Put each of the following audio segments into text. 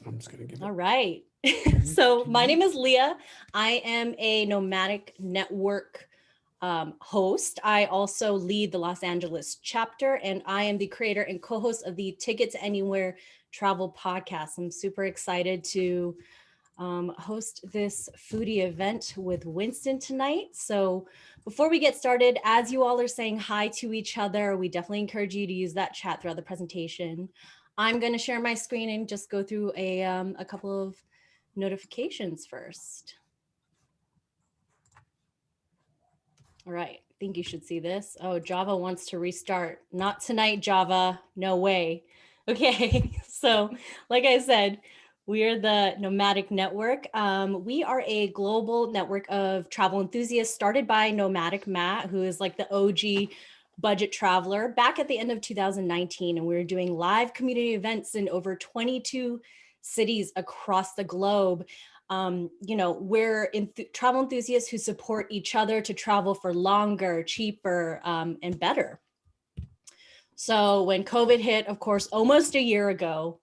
I'm just going to give it. All right. So my name is Leah. I am a Nomadic Network host. I also lead the Los Angeles chapter, and I am the creator and co-host of the Ticket to Anywhere travel podcast. I'm super excited to host this foodie event with Winston tonight. So before we get started, as you all are saying hi to each other, we definitely encourage you to use that chat throughout the presentation. I'm going to share my screen and just go through a couple of notifications first. All right, I think you should see this. Oh, Java wants to restart. Not tonight, Java. No way. Okay, so like I said, we are the Nomadic Network. We are a global network of travel enthusiasts started by Nomadic Matt, who is like the OG budget traveler back at the end of 2019. And we were doing live community events in over 22 cities across the globe. We're travel enthusiasts who support each other to travel for longer, cheaper, and better. So when COVID hit, of course, almost a year ago,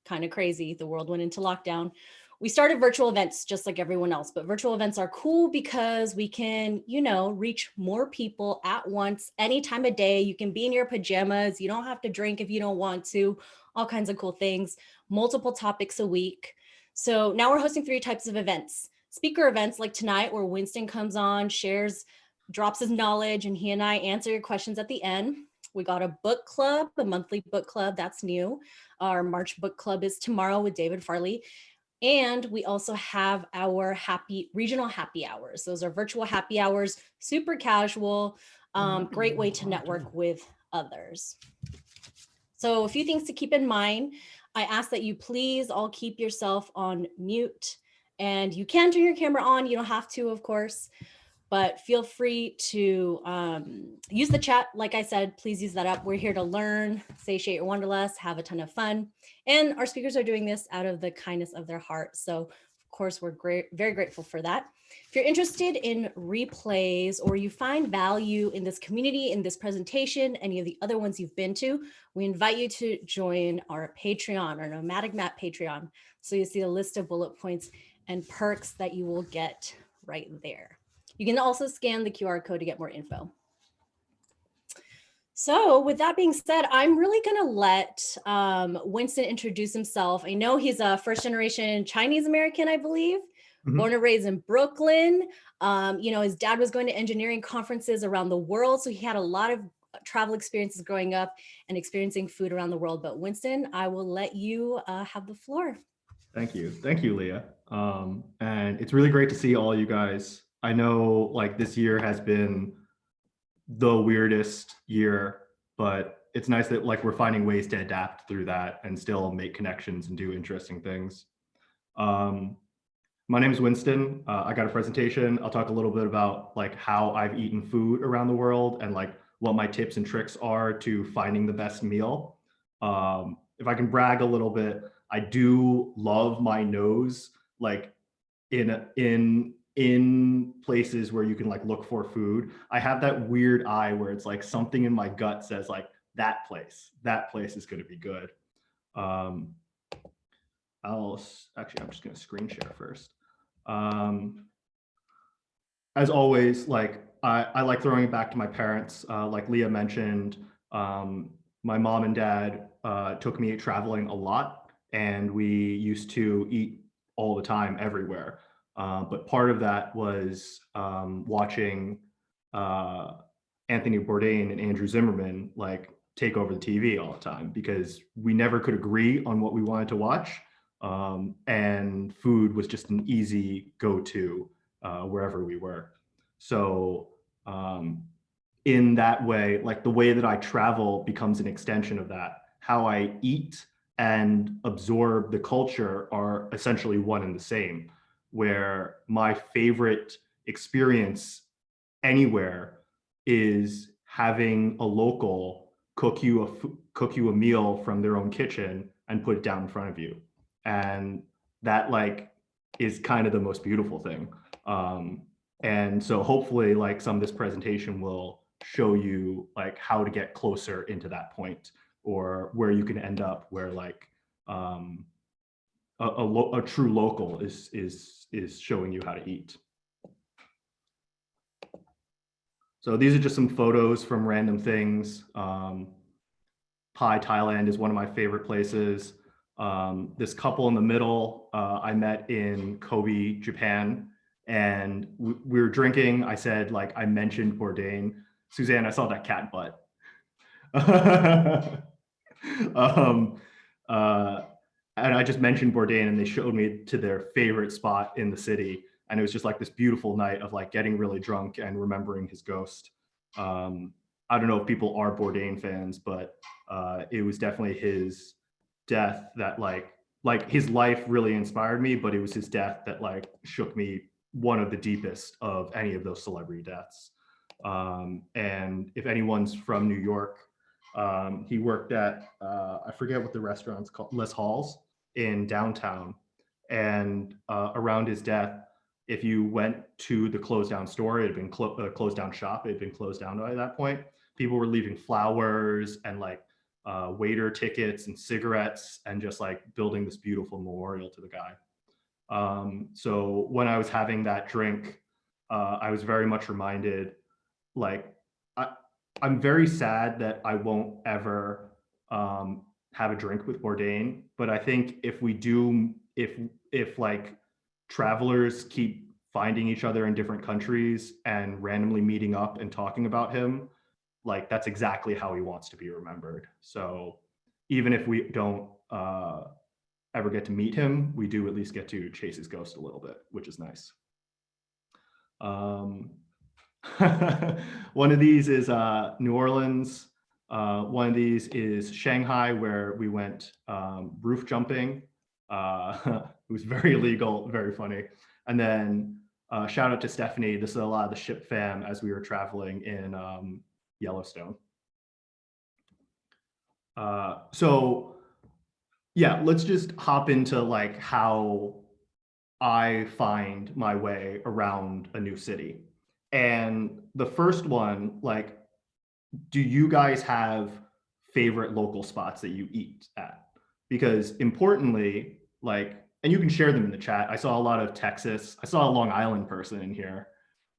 kind of crazy, the world went into lockdown. We started virtual events just like everyone else, but virtual events are cool because we can, reach more people at once, any time of day. You can be in your pajamas. You don't have to drink if you don't want to, all kinds of cool things, multiple topics a week. So now we're hosting 3 types of events. Speaker events like tonight, where Winston comes on, drops his knowledge, and he and I answer your questions at the end. We got a book club, a monthly book club. That's new. Our March book club is tomorrow with David Farley. And we also have our regional happy hours. Those are virtual happy hours, super casual, great way to network with others. So a few things to keep in mind. I ask that you please all keep yourself on mute, and you can turn your camera on. You don't have to, of course, but feel free to use the chat. Like I said, please use that up. We're here to learn, satiate your wanderlust, have a ton of fun. And our speakers are doing this out of the kindness of their heart. So of course, we're very grateful for that. If you're interested in replays or you find value in this community, in this presentation, any of the other ones you've been to, we invite you to join our Patreon, our Nomadic Map Patreon. So you see a list of bullet points and perks that you will get right there. You can also scan the QR code to get more info. So with that being said, I'm really going to let Winston introduce himself. I know he's a first generation Chinese American, I believe, born and raised in Brooklyn. His dad was going to engineering conferences around the world. So he had a lot of travel experiences growing up and experiencing food around the world. But Winston, I will let you have the floor. Thank you. Thank you, Leah. And it's really great to see all you guys. I know like this year has been the weirdest year, but it's nice that like we're finding ways to adapt through that and still make connections and do interesting things. My name is Winston. I got a presentation. I'll talk a little bit about like how I've eaten food around the world and like what my tips and tricks are to finding the best meal. If I can brag a little bit, I do love my nose, like in places where you can like look for food. I have that weird eye where it's like something in my gut says like that place is going to be good. I'm just going to screen share first. As always, like I like throwing it back to my parents. Like Leah mentioned, my mom and dad took me traveling a lot, and we used to eat all the time everywhere. But part of that was watching Anthony Bourdain and Andrew Zimmerman like take over the TV all the time, because we never could agree on what we wanted to watch. And food was just an easy go-to wherever we were. So in that way, like the way that I travel becomes an extension of that. How I eat and absorb the culture are essentially one and the same, where my favorite experience anywhere is having a local cook you a meal from their own kitchen and put it down in front of you. And that like is kind of the most beautiful thing. And so hopefully like some of this presentation will show you like how to get closer into that point, or where you can end up where like a true local is showing you how to eat. So these are just some photos from random things. Pai, Thailand is one of my favorite places. This couple in the middle, I met in Kobe, Japan, and we were drinking. I said, like, I mentioned Bourdain. Suzanne, I saw that cat butt. um, and I just mentioned Bourdain, and they showed me to their favorite spot in the city. And it was just like this beautiful night of like getting really drunk and remembering his ghost. I don't know if people are Bourdain fans, but it was definitely his death that like his life really inspired me, but it was his death that like shook me, one of the deepest of any of those celebrity deaths. And if anyone's from New York, he worked at, I forget what the restaurant's called, Les Halls in downtown. And around his death, if you went to the closed down store, it had been closed down shop, it had been closed down by that point. People were leaving flowers and like waiter tickets and cigarettes and just like building this beautiful memorial to the guy. So when I was having that drink, I was very much reminded, like, I'm very sad that I won't ever have a drink with Bourdain, but I think if we do, if like travelers keep finding each other in different countries and randomly meeting up and talking about him, like that's exactly how he wants to be remembered. So even if we don't ever get to meet him, we do at least get to chase his ghost a little bit, which is nice. One of these is New Orleans. One of these is Shanghai, where we went roof jumping. It was very illegal, very funny. And then shout out to Stephanie. This is a lot of the ship fam as we were traveling in Yellowstone. So yeah, let's just hop into like how I find my way around a new city. And the first one, like, do you guys have favorite local spots that you eat at? Because importantly, like, and you can share them in the chat. I saw a lot of Texas. I saw a Long Island person in here.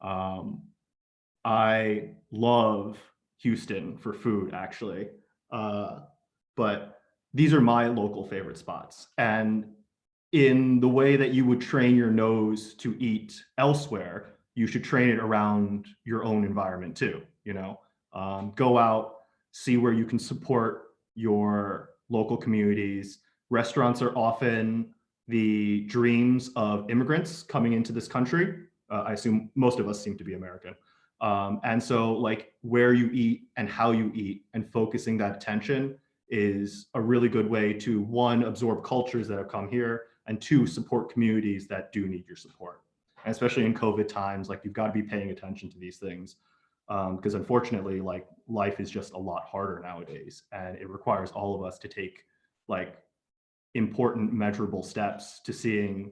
I love Houston for food, actually. But these are my local favorite spots. And in the way that you would train your nose to eat elsewhere, you should train it around your own environment too. You know, go out, see where you can support your local communities. Restaurants are often the dreams of immigrants coming into this country. I assume most of us seem to be American. And so like where you eat and how you eat and focusing that attention is a really good way to, one, absorb cultures that have come here, and two, support communities that do need your support. And especially in COVID times, like you've got to be paying attention to these things, because unfortunately, like life is just a lot harder nowadays, and it requires all of us to take like important measurable steps to seeing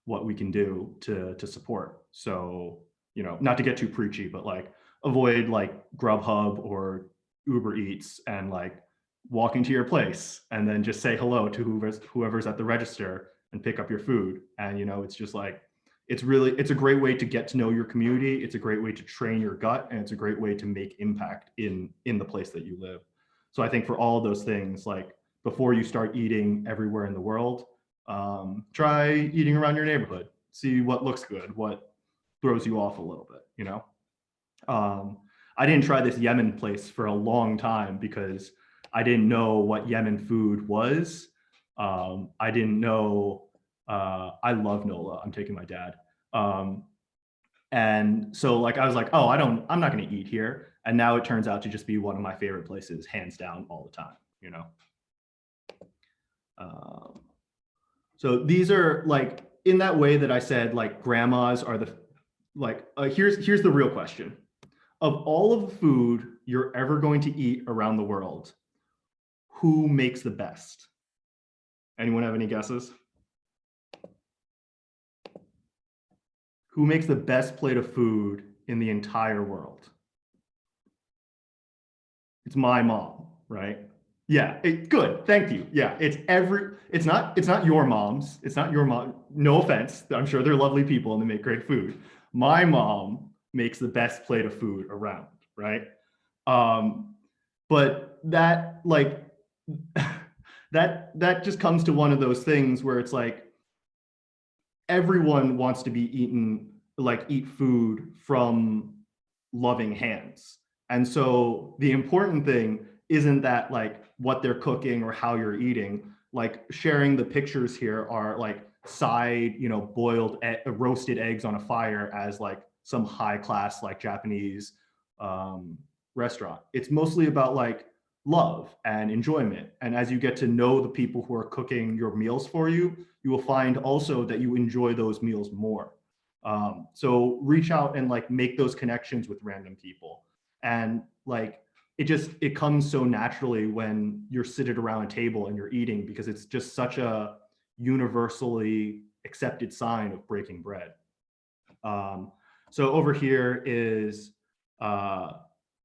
what we can do to support. So, you know, not to get too preachy, but like avoid like Grubhub or Uber Eats and like walk into your place and then just say hello to whoever's at the register and pick up your food. And, you know, it's just like, it's a great way to get to know your community. It's a great way to train your gut, and it's a great way to make impact in the place that you live. So I think for all of those things, like before you start eating everywhere in the world, try eating around your neighborhood, see what looks good, what throws you off a little bit, you know? I didn't try this Yemen place for a long time because I didn't know what Yemen food was. I didn't know, I love Nola. I'm taking my dad. And so like, I was like, oh, I'm not going to eat here. And now it turns out to just be one of my favorite places, hands down, all the time, you know? So these are like, in that way that I said, like grandmas are the, like, here's the real question. Of all of the food you're ever going to eat around the world, who makes the best? Anyone have any guesses? Who makes the best plate of food in the entire world? It's my mom, right? Yeah, good. Thank you. Yeah, it's not your mom's. It's not your mom. No offense. I'm sure they're lovely people and they make great food. My mom makes the best plate of food around, right? Um, but that like that just comes to one of those things where it's like everyone wants to be eaten, like eat food from loving hands. And so the important thing isn't that like what they're cooking or how you're eating. Like sharing the pictures here are like side, boiled, roasted eggs on a fire as like some high class like Japanese um, restaurant. It's mostly about like love and enjoyment. And as you get to know the people who are cooking your meals for you, you will find also that you enjoy those meals more. So reach out and like make those connections with random people. And like it comes so naturally when you're seated around a table and you're eating, because it's just such a universally accepted sign of breaking bread. Um, so over here is uh,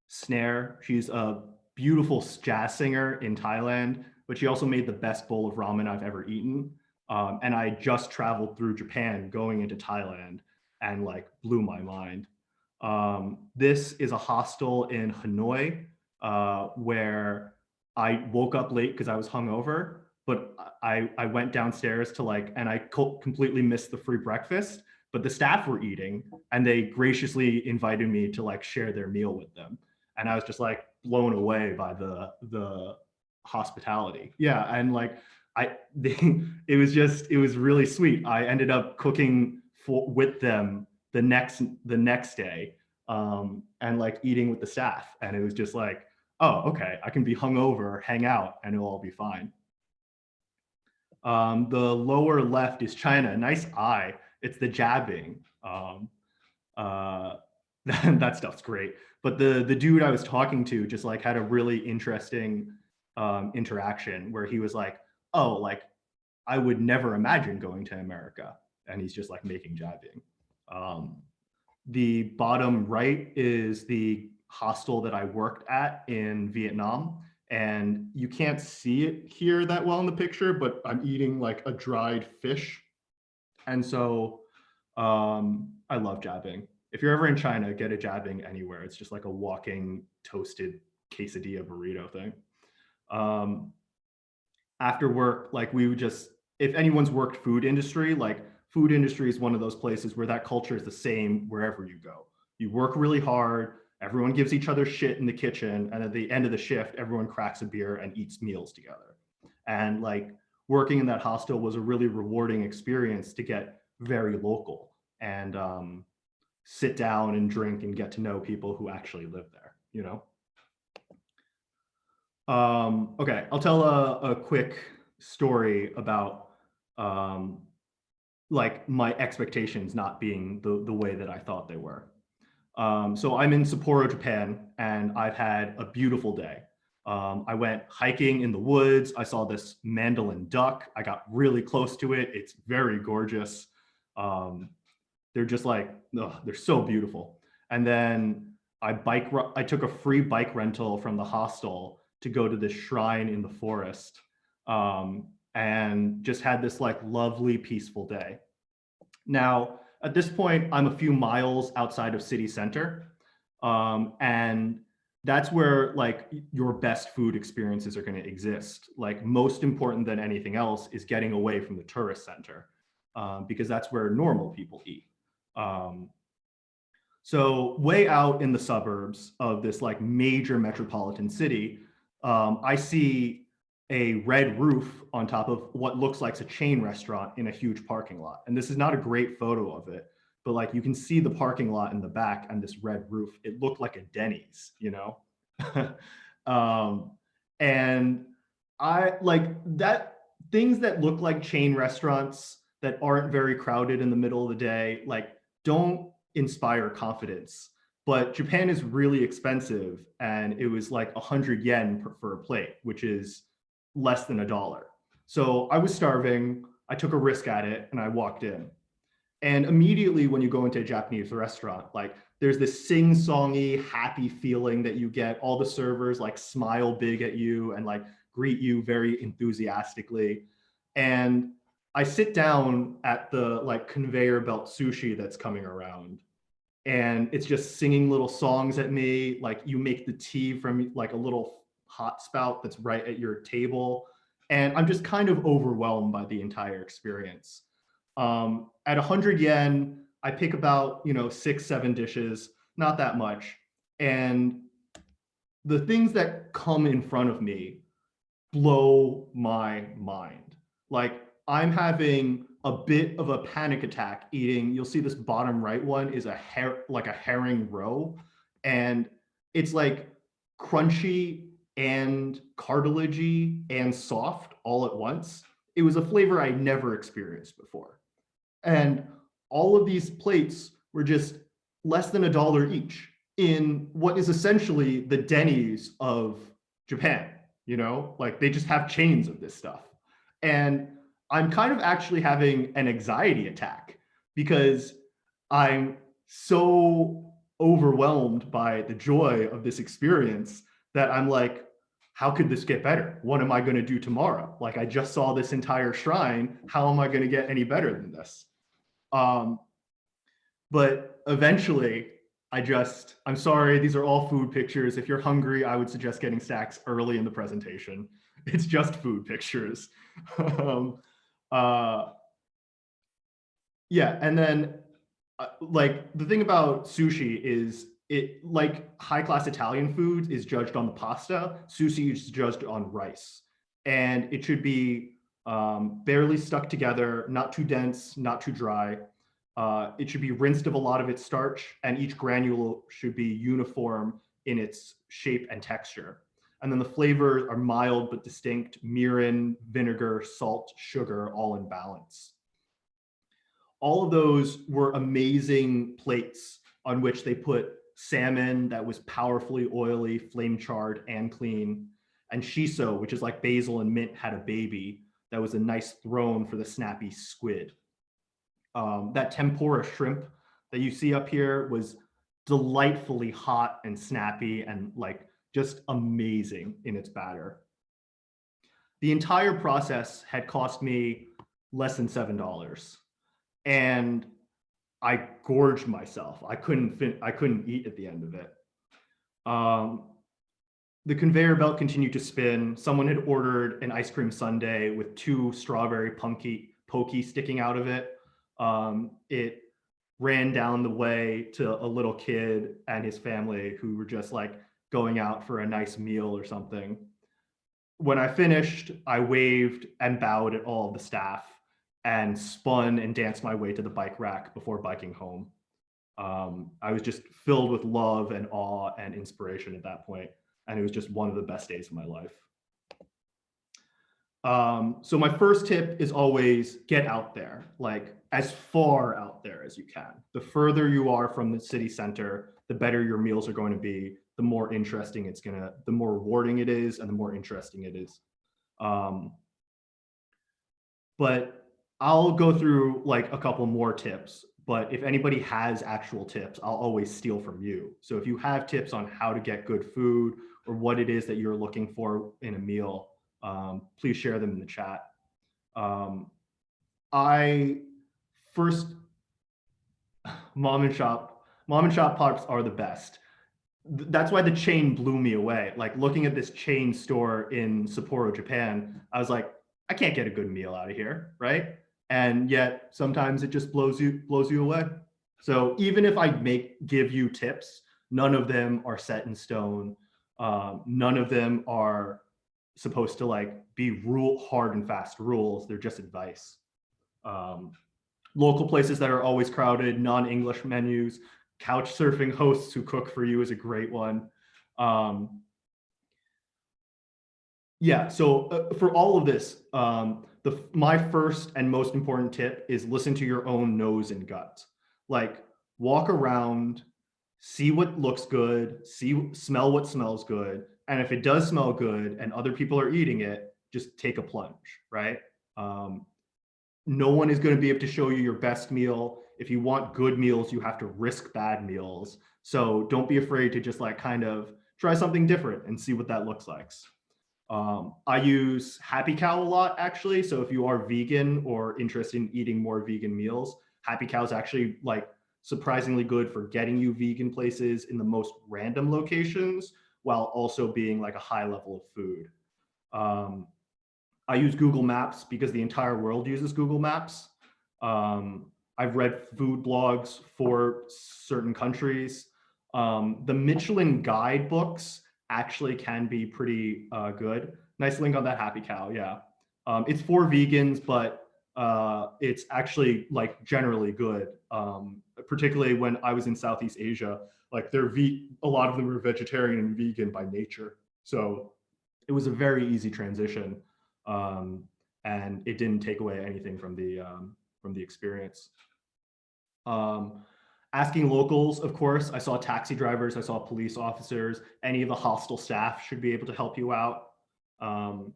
Snare. She's a beautiful jazz singer in Thailand, but she also made the best bowl of ramen I've ever eaten. And I just traveled through Japan going into Thailand and like blew my mind. This is a hostel in Hanoi where I woke up late because I was hungover, but I went downstairs to like, and I completely missed the free breakfast, but the staff were eating and they graciously invited me to like share their meal with them. And I was just like blown away by the hospitality. Yeah, and like it was really sweet. I ended up cooking with them the next day, and like eating with the staff, and it was just like, oh, okay, I can be hungover, hang out, and it'll all be fine. The lower left is China. Nice eye. It's the jabbing. Uh, that stuff's great. But the dude I was talking to just like had a really interesting interaction where he was like, "Oh, like I would never imagine going to America," and he's just like making jabbing. Um, the bottom right is the hostel that I worked at in Vietnam. And you can't see it here that well in the picture, but I'm eating like a dried fish. And so I love jabbing. If you're ever in China, get a jabbing anywhere. It's just like a walking toasted quesadilla burrito thing. Um, After work, like we would just, if anyone's worked food industry, like food industry is one of those places where that culture is the same wherever you go. You work really hard, everyone gives each other shit in the kitchen, and at the end of the shift, everyone cracks a beer and eats meals together. And like working in that hostel was a really rewarding experience to get very local and sit down and drink and get to know people who actually live there, you know? Okay, I'll tell a quick story about um, like my expectations not being the way that I thought they were. So I'm in Sapporo, Japan, and I've had a beautiful day. I went hiking in the woods. I saw this mandolin duck. I got really close to it. It's very gorgeous. Um, they're just like, ugh, they're so beautiful. And then I took a free bike rental from the hostel to go to this shrine in the forest, and just had this like lovely, peaceful day. Now, at this point, I'm a few miles outside of city center, and that's where like your best food experiences are going to exist. Like most important than anything else is getting away from the tourist center, because that's where normal people eat. Um, so way out in the suburbs of this like major metropolitan city, I see a red roof on top of what looks like a chain restaurant in a huge parking lot. And this is not a great photo of it, but like you can see the parking lot in the back and this red roof. It looked like a Denny's, you know? um, and I like that things that look like chain restaurants that aren't very crowded in the middle of the day, like don't inspire confidence. But Japan is really expensive, and it was like 100 yen for a plate, which is less than $1. So I was starving. I took a risk at it, and I walked in. And immediately, when you go into a Japanese restaurant, like there's this sing-songy, happy feeling that you get. All the servers like smile big at you, and like greet you very enthusiastically. And I sit down at the like conveyor belt sushi that's coming around, and it's just singing little songs at me. Like you make the tea from like a little hot spout that's right at your table. And I'm just kind of overwhelmed by the entire experience. At 100 yen, I pick about, 6, 7 dishes, not that much. And the things that come in front of me blow my mind. Like I'm having a bit of a panic attack eating. You'll see this bottom right one is like a herring roe, and it's like crunchy and cartilagey and soft all at once. It was a flavor I never experienced before. And all of these plates were just less than $1 each in what is essentially the Denny's of Japan. Like they just have chains of this stuff. And I'm kind of actually having an anxiety attack because I'm so overwhelmed by the joy of this experience that I'm like, how could this get better? What am I going to do tomorrow? Like I just saw this entire shrine. How am I going to get any better than this? But eventually I'm sorry, these are all food pictures. If you're hungry, I would suggest getting snacks early in the presentation. It's just food pictures. uh, yeah, and then like the thing about sushi is it, like high class Italian food is judged on the pasta, sushi is judged on rice. And it should be barely stuck together, not too dense, not too dry. It should be rinsed of a lot of its starch, and each granule should be uniform in its shape and texture. And then the flavors are mild but distinct: mirin, vinegar, salt, sugar, all in balance. All of those were amazing plates on which they put salmon that was powerfully oily, flame charred, and clean, and shiso, which is like basil and mint had a baby, that was a nice throne for the snappy squid. That tempura shrimp that you see up here was delightfully hot and snappy and like just amazing in its batter. The entire process had cost me less than $7, and I gorged myself. I couldn't eat at the end of it. The conveyor belt continued to spin. Someone had ordered an ice cream sundae with 2 strawberry pokey sticking out of it. It ran down the way to a little kid and his family who were just like going out for a nice meal or something. When I finished, I waved and bowed at all of the staff and spun and danced my way to the bike rack before biking home. I was just filled with love and awe and inspiration at that point, and it was just one of the best days of my life. So my first tip is always get out there, like as far out there as you can. The further you are from the city center, the better your meals are going to be, the more interesting the more rewarding it is, and the more interesting it is. But I'll go through like a couple more tips, but if anybody has actual tips, I'll always steal from you. So if you have tips on how to get good food or what it is that you're looking for in a meal, please share them in the chat. Mom and shop pops are the best. That's why the chain blew me away. Like looking at this chain store in Sapporo, Japan, I was like, I can't get a good meal out of here, right? And yet sometimes it just blows you away. So even if I give you tips, none of them are set in stone. None of them are supposed to like be hard and fast rules. They're just advice. Local places that are always crowded, non-English menus, couch surfing hosts who cook for you is a great one. Yeah, so for all of this, my first and most important tip is listen to your own nose and gut. Like walk around, see what looks good, smell what smells good. And if it does smell good and other people are eating it, just take a plunge, right? No one is going to be able to show you your best meal. If you want good meals, you have to risk bad meals. So don't be afraid to just like kind of try something different and see what that looks like. I use Happy Cow a lot, actually. So if you are vegan or interested in eating more vegan meals, Happy Cow is actually like surprisingly good for getting you vegan places in the most random locations while also being like a high level of food. Um, I use Google Maps because the entire world uses Google Maps. I've read food blogs for certain countries. The Michelin guidebooks actually can be pretty good. Nice link on that Happy Cow, yeah. It's for vegans, but it's actually like generally good. Particularly when I was in Southeast Asia, like a lot of them were vegetarian and vegan by nature. So it was a very easy transition, um, and it didn't take away anything from the experience. Um, Asking locals, of course, I saw taxi drivers, I saw police officers, any of the hostel staff should be able to help you out. Um,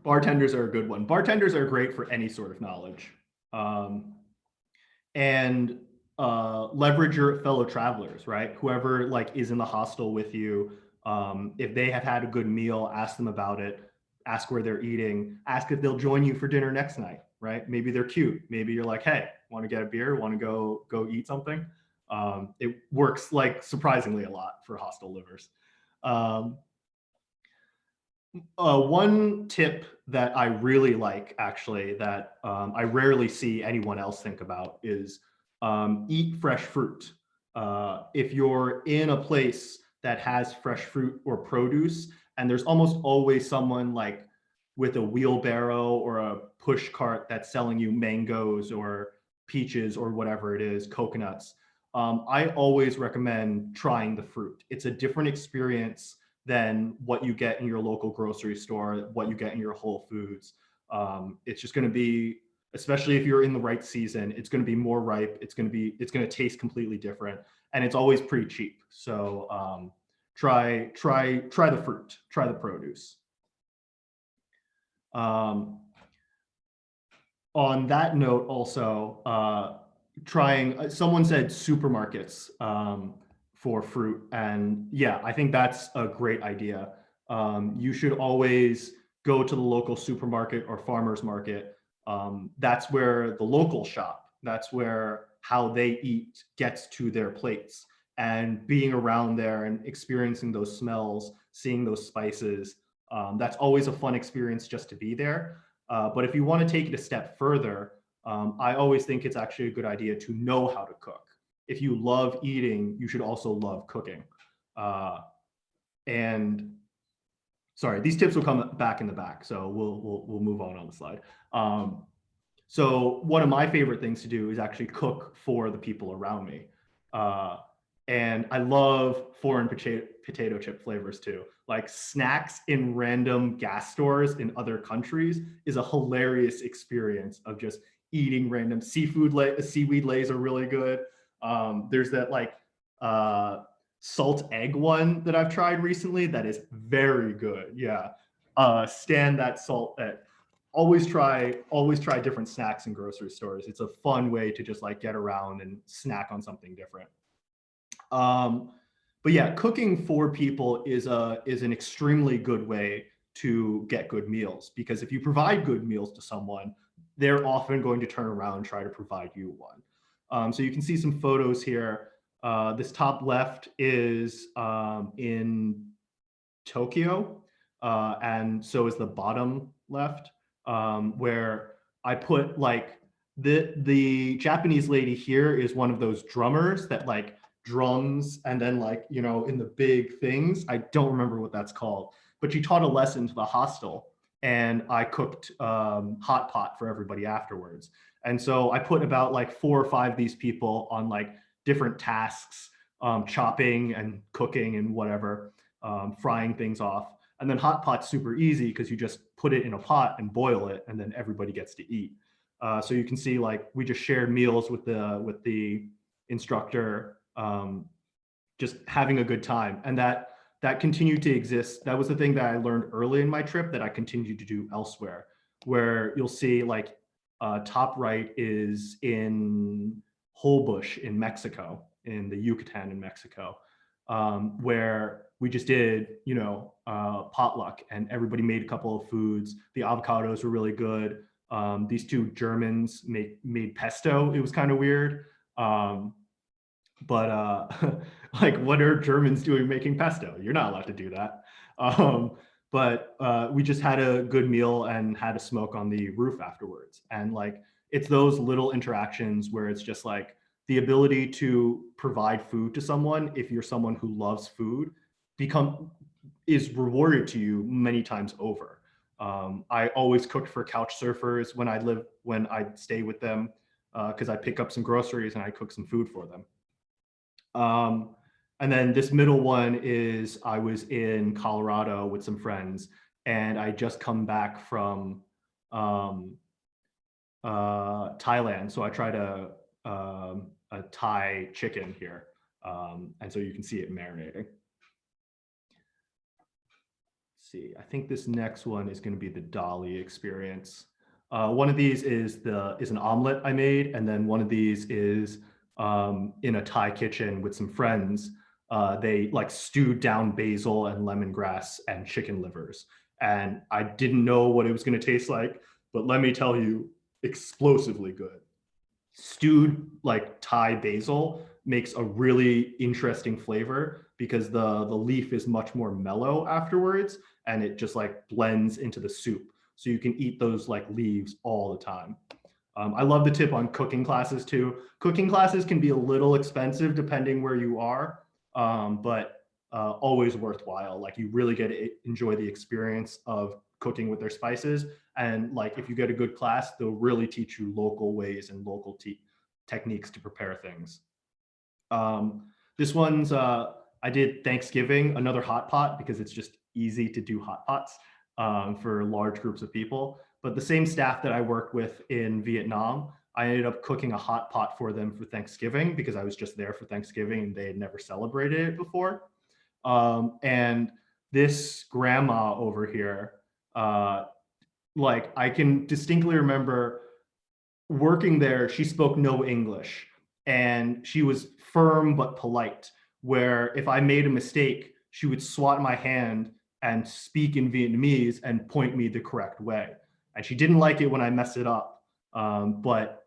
Bartenders are a good one. Bartenders are great for any sort of knowledge. Um, and leverage your fellow travelers, right? Whoever like is in the hostel with you, if they have had a good meal, ask them about it, ask where they're eating, ask if they'll join you for dinner next night, right? Maybe they're cute. Maybe you're like, hey, want to get a beer? Want to go eat something? It works like surprisingly a lot for hostel livers. Um, One tip that I really like, actually, that I rarely see anyone else think about is eat fresh fruit. If you're in a place that has fresh fruit or produce, and there's almost always someone like with a wheelbarrow or a push cart that's selling you mangoes or peaches or whatever it is, coconuts. I always recommend trying the fruit. It's a different experience than what you get in your local grocery store, what you get in your Whole Foods. It's just going to be, especially if you're in the right season, it's going to be more ripe. It's going to taste completely different, and it's always pretty cheap. So try the fruit, try the produce. Um, on that note, also trying. Someone said supermarkets for fruit, and yeah, I think that's a great idea. You should always go to the local supermarket or farmers market. That's where the local shop. That's where how they eat gets to their plates. And being around there and experiencing those smells, seeing those spices, that's always a fun experience just to be there. But if you want to take it a step further, I always think it's actually a good idea to know how to cook. If you love eating, you should also love cooking. And sorry, these tips will come back in the back, so we'll move on the slide. So one of my favorite things to do is actually cook for the people around me. Uh, and I love foreign potato chip flavors too. Like snacks in random gas stores in other countries is a hilarious experience of just eating random seaweed lays are really good. There's that like salt egg one that I've tried recently that is very good. Yeah. Stand that salt at always try different snacks in grocery stores. It's a fun way to just like get around and snack on something different. Um, but yeah, cooking for people is an extremely good way to get good meals, because if you provide good meals to someone, they're often going to turn around and try to provide you one. So you can see some photos here. This top left is in Tokyo, and so is the bottom left, where I put like the Japanese lady here is one of those drummers that like drums and then like in the big things. I don't remember what that's called, but she taught a lesson to the hostel, and I cooked hot pot for everybody afterwards. And so I put about like 4 or 5 of these people on like different tasks, chopping and cooking and whatever, frying things off. And then hot pot's super easy because you just put it in a pot and boil it, and then everybody gets to eat. So you can see like we just shared meals with the instructor, just having a good time, and that continued to exist. That was the thing that I learned early in my trip that I continued to do elsewhere, where you'll see like top right is in Holbush in Mexico, in the Yucatan in Mexico, where we just did, potluck, and everybody made a couple of foods. The avocados were really good. These two Germans made pesto. It was kind of weird. But like, what are Germans doing making pesto? You're not allowed to do that. But we just had a good meal and had a smoke on the roof afterwards. And like, it's those little interactions where it's just like the ability to provide food to someone, if you're someone who loves food, is rewarded to you many times over. I always cooked for couch surfers when I'd stay with them, because I pick up some groceries and I cook some food for them. And then this middle one is, I was in Colorado with some friends, and I just come back from Thailand. So I tried a Thai chicken here. And so you can see it marinating. Let's see, I think this next one is going to be the Dali experience. One of these is an omelet I made, and then one of these is in a Thai kitchen with some friends. They like stewed down basil and lemongrass and chicken livers. And I didn't know what it was going to taste like, but let me tell you, explosively good. Stewed like Thai basil makes a really interesting flavor because the leaf is much more mellow afterwards, and it just like blends into the soup. So you can eat those like leaves all the time. I love the tip on cooking classes too. Cooking classes can be a little expensive depending where you are, but always worthwhile. Like, you really get to enjoy the experience of cooking with their spices. And like, if you get a good class, they'll really teach you local ways and local techniques to prepare things. This one's, I did Thanksgiving, another hot pot, because it's just easy to do hot pots for large groups of people. But the same staff that I worked with in Vietnam, I ended up cooking a hot pot for them for Thanksgiving, because I was just there for Thanksgiving and they had never celebrated it before. And this grandma over here, like, I can distinctly remember working there. She spoke no English, and she was firm but polite, where if I made a mistake, she would swat my hand and speak in Vietnamese and point me the correct way. And she didn't like it when I messed it up, but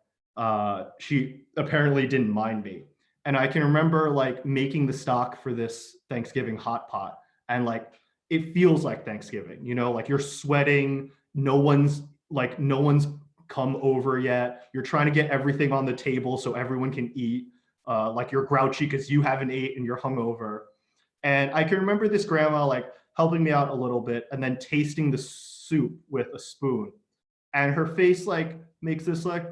she apparently didn't mind me. And I can remember like making the stock for this Thanksgiving hot pot, and like, it feels like Thanksgiving, like you're sweating, no one's come over yet, you're trying to get everything on the table so everyone can eat, like you're grouchy because you haven't ate and you're hungover. And I can remember this grandma like helping me out a little bit and then tasting the soup with a spoon, and her face like makes this like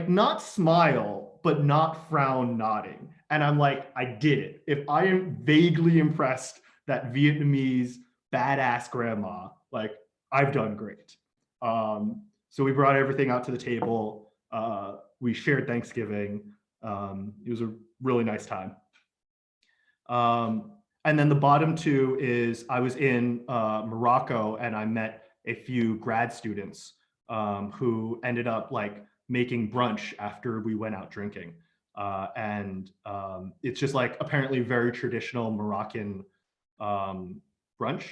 not smile but not frown, nodding. And I'm like, I did it. If I am vaguely impressed that Vietnamese badass grandma, like, I've done great. So we brought everything out to the table. We shared Thanksgiving. It was a really nice time. And then the bottom two is, I was in Morocco, and I met a few grad students who ended up like making brunch after we went out drinking. And it's just like apparently very traditional Moroccan brunch,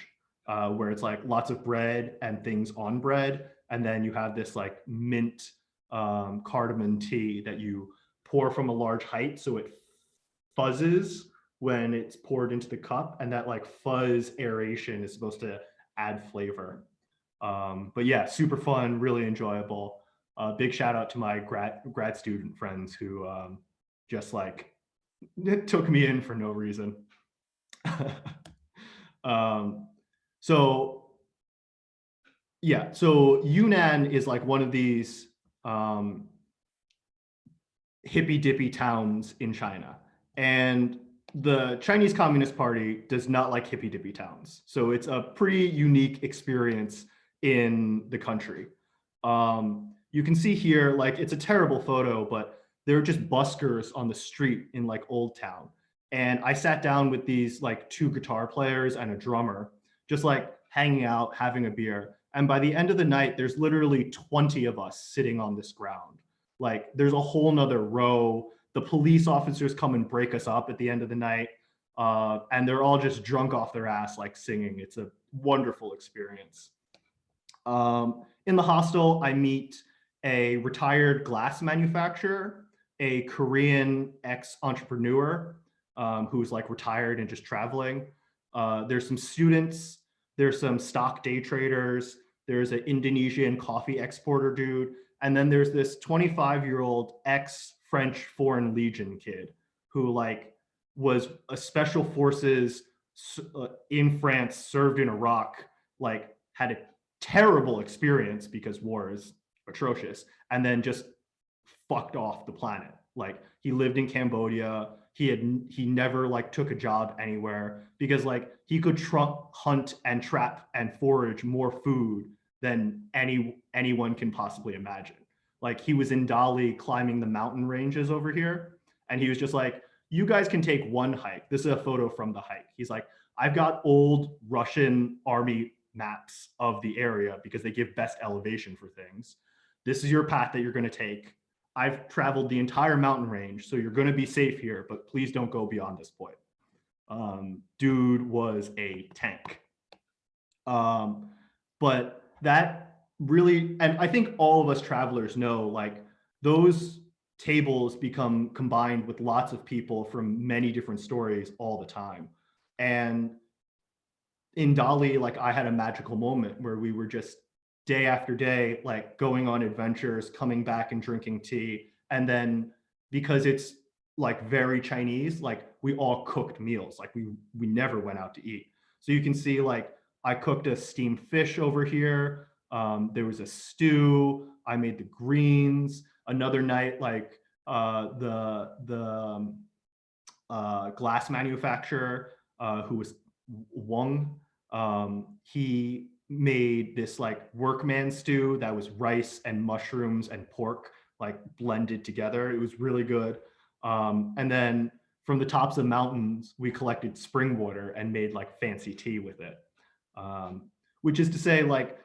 where it's like lots of bread and things on bread. And then you have this like mint cardamom tea that you pour from a large height, so it fuzzes when it's poured into the cup, and that like fuzz aeration is supposed to add flavor. But yeah, super fun, really enjoyable. Big shout out to my grad student friends who just like took me in for no reason. So yeah, so Yunnan is like one of these hippy dippy towns in China, and the Chinese Communist Party does not like hippy dippy towns. So it's a pretty unique experience in the country. You can see here, like, it's a terrible photo, but there are just buskers on the street in like Old Town. And I sat down with these like two guitar players and a drummer, just like hanging out, having a beer. And by the end of the night, there's literally 20 of us sitting on this ground. Like, there's a whole nother row. The police officers come and break us up at the end of the night. and they're all just drunk off their ass, like singing. It's a wonderful experience. In the hostel, I meet a retired glass manufacturer, a Korean ex-entrepreneur who's like retired and just traveling. There's some students, there's some stock day traders, there's an Indonesian coffee exporter dude, and then there's this 25-year-old ex-French Foreign Legion kid who like was a special forces in France, served in Iraq, like had a terrible experience because war is atrocious, and then just fucked off the planet. Like he lived in Cambodia. He never like took a job anywhere because like he could hunt and trap and forage more food than anyone can possibly imagine. Like he was in Dali climbing the mountain ranges over here, and he was just like, you guys can take one hike. This is a photo from the hike. He's like, I've got old Russian army maps of the area because they give best elevation for things. This is your path that you're going to take. I've traveled the entire mountain range, so you're going to be safe here, but please don't go beyond this point. Dude was a tank. But that really, and I think all of us travelers know, like those tables become combined with lots of people from many different stories all the time. And in Dali, like I had a magical moment where we were just day after day, like going on adventures, coming back and drinking tea. And then because it's like very Chinese, like we all cooked meals. Like we never went out to eat. So you can see like I cooked a steamed fish over here. There was a stew. I made the greens. Another night, like the glass manufacturer who was Wong, he made this like workman stew that was rice and mushrooms and pork like blended together. It was really good. And then from the tops of mountains, we collected spring water and made like fancy tea with it. Which is to say, like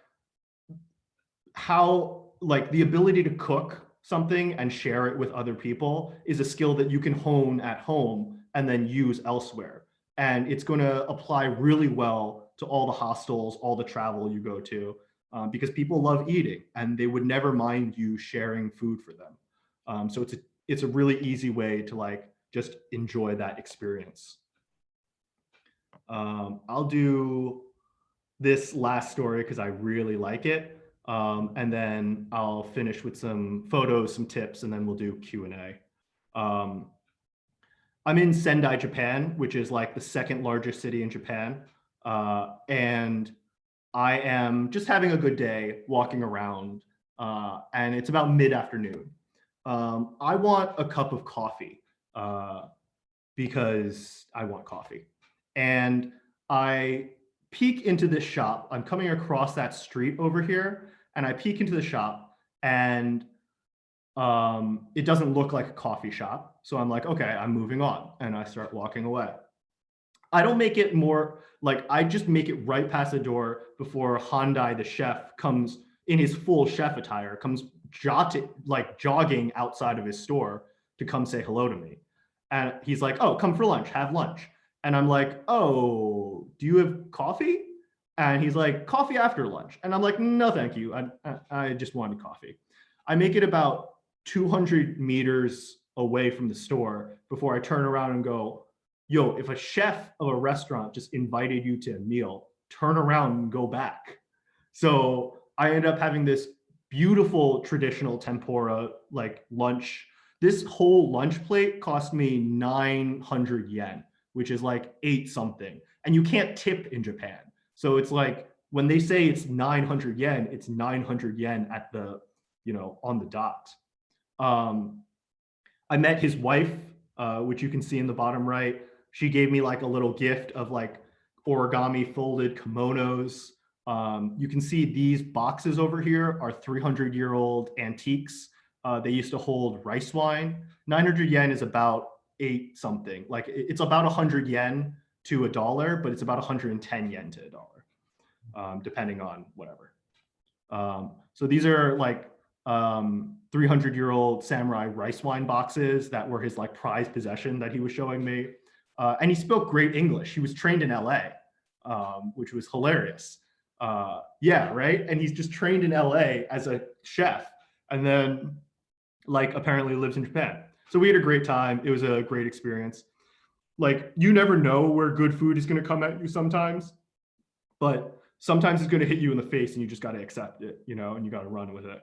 how like the ability to cook something and share it with other people is a skill that you can hone at home and then use elsewhere. And it's going to apply really well to all the hostels, all the travel you go to, because people love eating and they would never mind you sharing food for them. So it's a really easy way to like just enjoy that experience. I'll do this last story because I really like it. And then I'll finish with some photos, some tips, and then we'll do Q&A. I'm in Sendai, Japan, which is like the second largest city in Japan. And I am just having a good day walking around, and it's about mid-afternoon. I want a cup of coffee because I want coffee. And I peek into this shop. I'm coming across that street over here, and I peek into the shop, and it doesn't look like a coffee shop. So I'm like, okay, I'm moving on, and I start walking away. I don't make it more like I just make it right past the door before Handai, the chef, comes in his full chef attire, comes jogging outside of his store to come say hello to me. And he's like, oh, come for lunch, have lunch. And I'm like, oh, do you have coffee? And he's like, coffee after lunch. And I'm like, no, thank you. I just wanted coffee. I make it about 200 meters away from the store before I turn around and go, yo, if a chef of a restaurant just invited you to a meal, turn around and go back. So I end up having this beautiful traditional tempura like lunch. This whole lunch plate cost me 900 yen, which is like 8 something. And you can't tip in Japan. So it's like when they say it's 900 yen, it's 900 yen at the, on the dot. I met his wife, which you can see in the bottom right. She gave me like a little gift of like origami folded kimonos. You can see these boxes over here are 300-year-old antiques. They used to hold rice wine. 900 yen is about 8 something. Like it's about 100 yen to $1, but it's about 110 yen to $1, depending on whatever. So these are like 300-year-old samurai rice wine boxes that were his like prized possession that he was showing me. And he spoke great English. He was trained in LA, which was hilarious. Yeah, right. And he's just trained in LA as a chef, and then like apparently lives in Japan. So we had a great time. It was a great experience. Like you never know where good food is going to come at you sometimes, but sometimes it's going to hit you in the face and you just got to accept it, you know, and you got to run with it.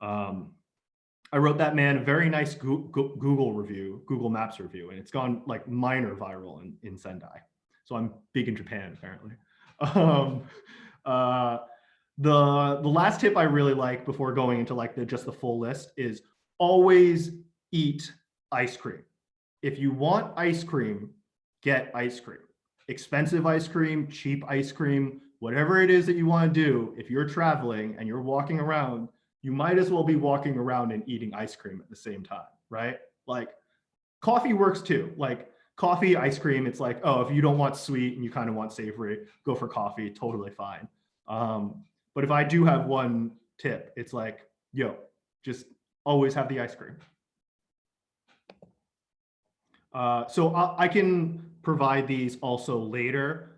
I wrote that man a very nice Google review, Google Maps review, and it's gone like minor viral in Sendai. So I'm big in Japan apparently. Um, uh, the last tip I really like before going into like just the full list is always eat ice cream. If you want ice cream, get ice cream. Expensive ice cream, cheap ice cream, whatever it is that you want to do. If you're traveling and you're walking around, you might as well be walking around and eating ice cream at the same time, right? Like coffee works too. Like coffee, ice cream, it's like, oh, if you don't want sweet and you kind of want savory, go for coffee, totally fine. But if I do have one tip, it's like, yo, just always have the ice cream. So I can provide these also later.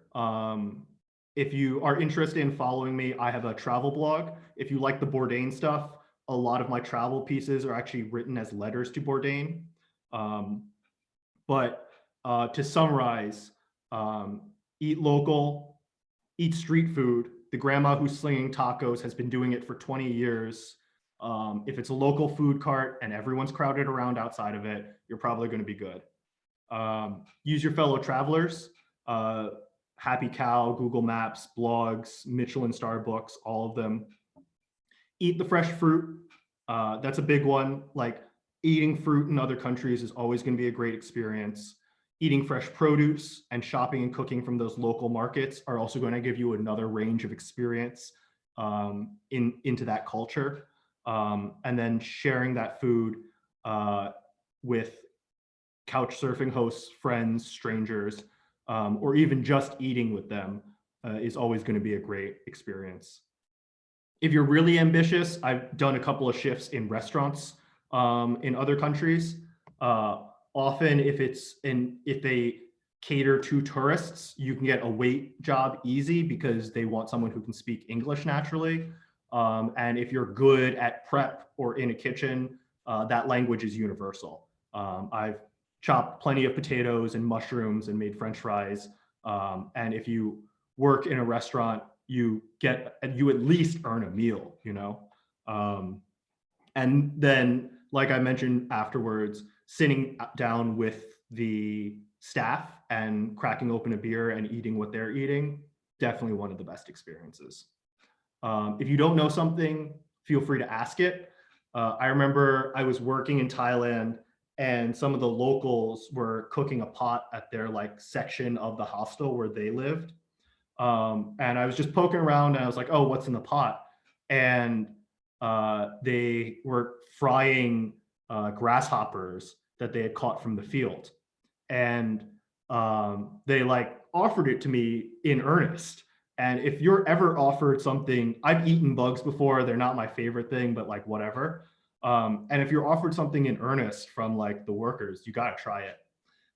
If you are interested in following me, I have a travel blog. If you like the Bourdain stuff, a lot of my travel pieces are actually written as letters to Bourdain. But to summarize, eat local, eat street food. The grandma who's slinging tacos has been doing it for 20 years. If it's a local food cart and everyone's crowded around outside of it, you're probably going to be good. Use your fellow travelers. Happy Cow, Google Maps, blogs, Michelin star books, all of them. Eat the fresh fruit. That's a big one. Like eating fruit in other countries is always going to be a great experience. Eating fresh produce and shopping and cooking from those local markets are also going to give you another range of experience into that culture. And then sharing that food with couch surfing hosts, friends, strangers, or even just eating with them is always going to be a great experience. If you're really ambitious, I've done a couple of shifts in restaurants in other countries. Often if they cater to tourists, you can get a wait job easy because they want someone who can speak English naturally. And if you're good at prep or in a kitchen, that language is universal. I've chopped plenty of potatoes and mushrooms and made French fries. And if you work in a restaurant, you at least earn a meal, you know? And then, like I mentioned afterwards, sitting down with the staff and cracking open a beer and eating what they're eating, definitely one of the best experiences. If you don't know something, feel free to ask it. I remember I was working in Thailand and some of the locals were cooking a pot at their like section of the hostel where they lived. And I was just poking around and I was like, oh, what's in the pot? And they were frying grasshoppers that they had caught from the field. And they like offered it to me in earnest. And if you're ever offered something, I've eaten bugs before, they're not my favorite thing, but like whatever. And if you're offered something in earnest from like the workers, you got to try it.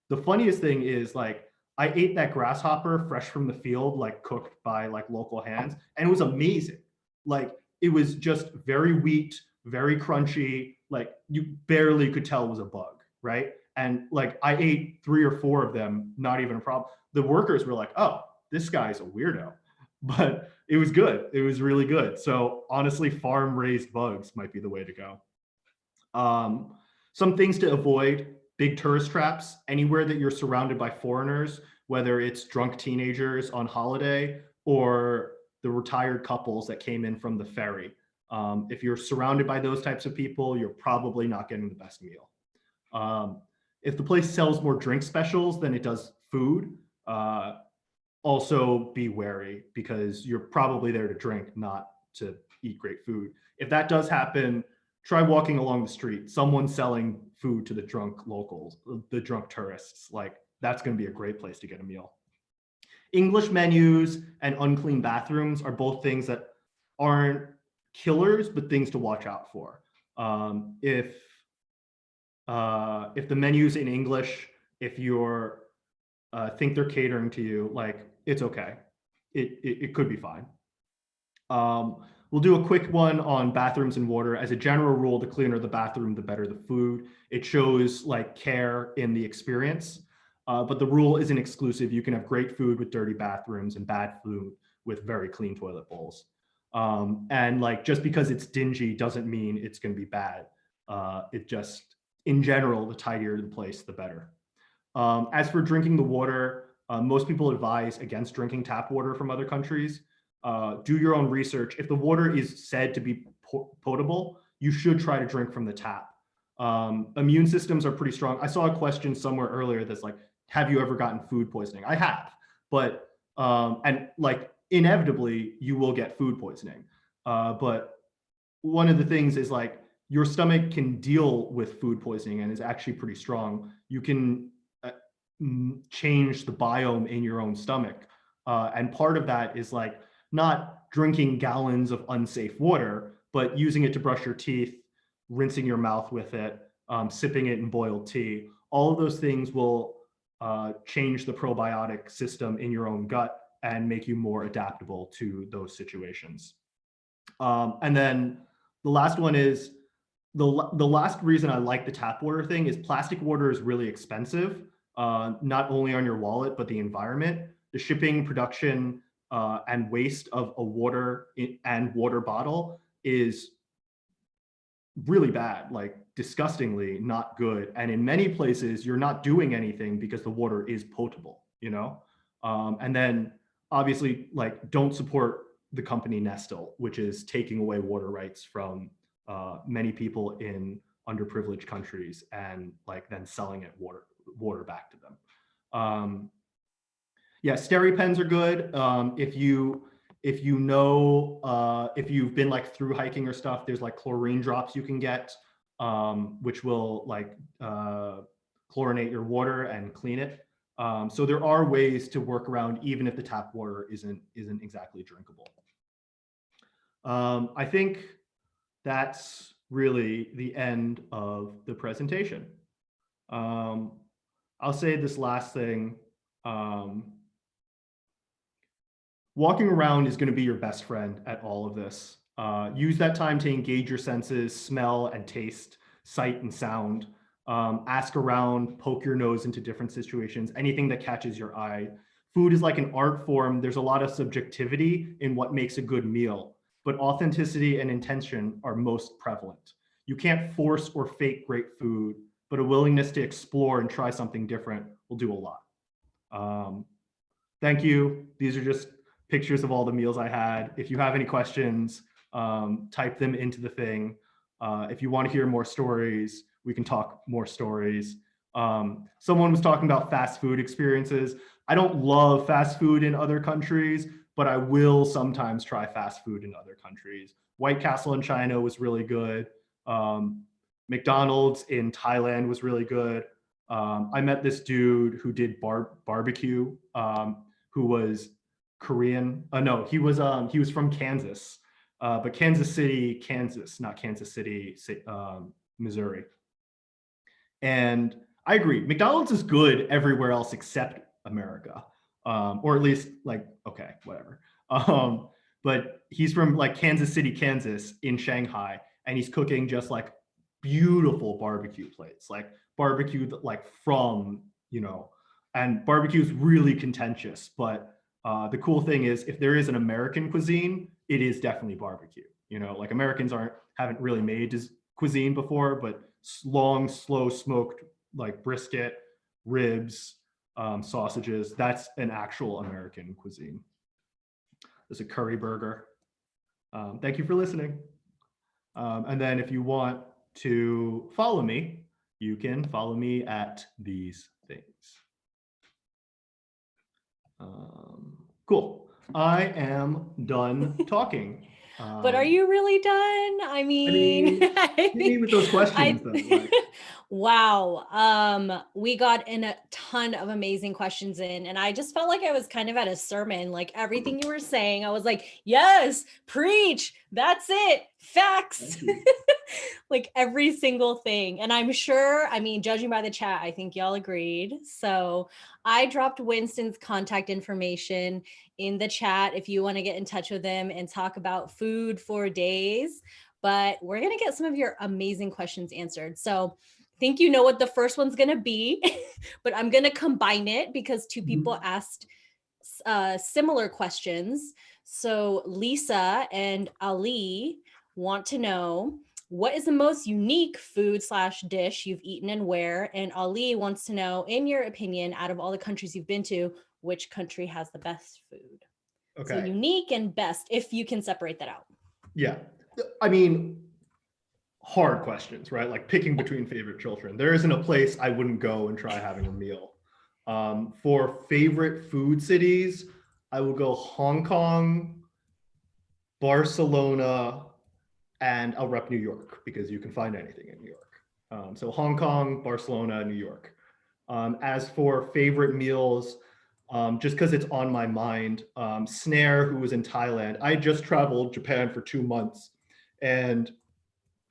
The funniest thing is like, I ate that grasshopper fresh from the field, like cooked by like local hands, and it was amazing. Like it was just very wheat, very crunchy. Like you barely could tell it was a bug, right? And like I ate 3 or 4 of them, not even a problem. The workers were like, "Oh, this guy's a weirdo," but it was good. It was really good. So honestly, farm raised bugs might be the way to go. Some things to avoid: big tourist traps, anywhere that you're surrounded by foreigners, whether it's drunk teenagers on holiday or the retired couples that came in from the ferry. If you're surrounded by those types of people, you're probably not getting the best meal. If the place sells more drink specials than it does food, also be wary because you're probably there to drink, not to eat great food. If that does happen, try walking along the street. Someone selling food to the drunk locals, the drunk tourists, like that's going to be a great place to get a meal. English menus and unclean bathrooms are both things that aren't killers, but things to watch out for. If the menu's in English, if you're think they're catering to you, like it's okay. It could be fine. We'll do a quick one on bathrooms and water. As a general rule, the cleaner the bathroom, the better the food. It shows like care in the experience, but the rule isn't exclusive. You can have great food with dirty bathrooms and bad food with very clean toilet bowls. And like just because it's dingy doesn't mean it's going to be bad. It just, in general, the tidier the place, the better. As for drinking the water, most people advise against drinking tap water from other countries. Do your own research. If the water is said to be potable, you should try to drink from the tap. Immune systems are pretty strong. I saw a question somewhere earlier that's like, have you ever gotten food poisoning? I have, but and like inevitably you will get food poisoning. But one of the things is like your stomach can deal with food poisoning and is actually pretty strong. You can change the biome in your own stomach. And part of that is like not drinking gallons of unsafe water, but using it to brush your teeth, rinsing your mouth with it, sipping it in boiled tea. All of those things will change the probiotic system in your own gut and make you more adaptable to those situations. And then the last one is, the last reason I like the tap water thing is plastic water is really expensive, not only on your wallet, but the environment. The shipping, production, and waste of a water and water bottle is really bad, like disgustingly not good. And in many places, you're not doing anything because the water is potable, you know? And then obviously, like, don't support the company Nestle, which is taking away water rights from many people in underprivileged countries and like then selling it water back to them. Yeah, SteriPens are good. If you know, if you've been like through hiking or stuff, there's like chlorine drops you can get, which will like chlorinate your water and clean it. So there are ways to work around even if the tap water isn't exactly drinkable. I think that's really the end of the presentation. I'll say this last thing. Walking around is going to be your best friend at all of this. Use that time to engage your senses, smell and taste, sight and sound. Ask around, poke your nose into different situations, anything that catches your eye. Food is like an art form. There's a lot of subjectivity in what makes a good meal, but authenticity and intention are most prevalent. You can't force or fake great food, but a willingness to explore and try something different will do a lot. Thank you. These are just pictures of all the meals I had. If you have any questions, type them into the thing. If you want to hear more stories, we can talk more stories. Someone was talking about fast food experiences. I don't love fast food in other countries, but I will sometimes try fast food in other countries. White Castle in China was really good. McDonald's in Thailand was really good. I met this dude who did barbecue, who was Korean. No, he was from Kansas, but Kansas City, Kansas, not Kansas City, Missouri. And I agree, McDonald's is good everywhere else except America, or at least like, okay, whatever. But he's from like Kansas City, Kansas in Shanghai, and he's cooking just like beautiful barbecue plates, like barbecue like from, you know, and barbecue is really contentious, but the cool thing is if there is an American cuisine, it is definitely barbecue. You know, like Americans haven't really made cuisine before, but long, slow smoked like brisket, ribs, sausages, that's an actual American cuisine. There's a curry burger. Thank you for listening. And then if you want to follow me, you can follow me at these things. Cool. I am done talking. But are you really done? I mean, hit me with those questions though. Like. Wow. We got in a ton of amazing questions in, and I just felt like I was kind of at a sermon. Like everything you were saying, I was like, yes, preach. That's it. Facts. like every single thing. And I'm sure, I mean, judging by the chat, I think y'all agreed. So I dropped Winston's contact information in the chat if you want to get in touch with him and talk about food for days. But we're going to get some of your amazing questions answered. So I think you know what the first one's going to be, but I'm going to combine it because two people asked similar questions. So Lisa and Ali want to know, what is the most unique food slash dish you've eaten and where? And Ali wants to know, in your opinion, out of all the countries you've been to, which country has the best food? So Okay. unique and best, if you can separate that out. Yeah. I mean, hard questions, right? Like picking between favorite children. There isn't a place I wouldn't go and try having a meal. For favorite food cities, I would go Hong Kong, Barcelona, and I'll rep New York because you can find anything in New York. So Hong Kong, Barcelona, New York. As for favorite meals, just because it's on my mind, Snare, who was in Thailand, I just traveled Japan for 2 months, and